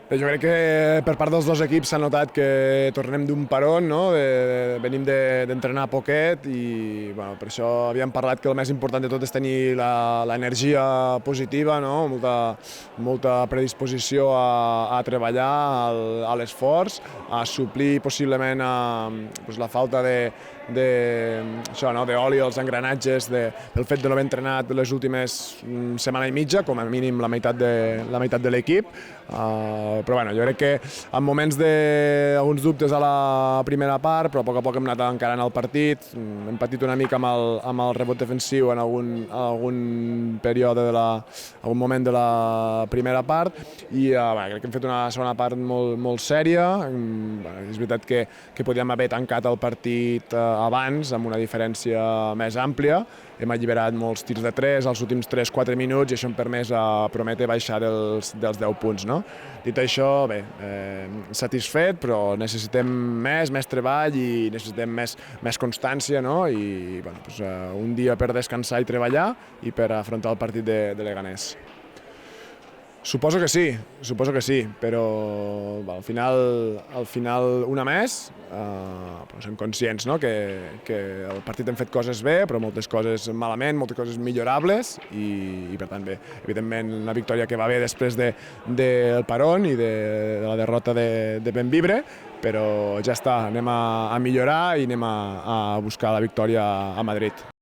Jo crec que per part dels dos equips s'ha notat que tornem d'un peron, no? Venim d'entrenar poquet i bueno, per això havíem parlat que el més important de tot és tenir l'energia positiva, no? Molta predisposició a treballar, a l'esforç, a suplir possiblement doncs la falta d'oli als engranatges pel fet de no haver entrenat les últimes setmana i mitja, com a mínim la meitat de l'equip. Però bueno, jo crec que en moments d'alguns dubtes a la primera part, però a poc hem anat encarant el partit, hem patit una mica amb el rebot defensiu en algun període, algun moment de la primera part, i crec que hem fet una segona part molt sèria. És veritat que podíem haver tancat el partit abans, amb una diferència més àmplia. Hem alliberat molts tirs de 3 als últims 3-4 minuts i això em permès prometre baixar dels 10 punts. No? Dit això, bé, satisfet, però necessitem més treball i necessitem més constància, no? I bueno, doncs, un dia per descansar i treballar i per afrontar el partit de Leganés. Suposo que sí, però al final una més, però som conscients, no? que el partit hem fet coses bé, però moltes coses malament, moltes coses millorables i per tant bé, evidentment una victòria que va bé després del peron i de la derrota de Bembibre, però ja està, anem a millorar i anem a buscar la victòria a Madrid.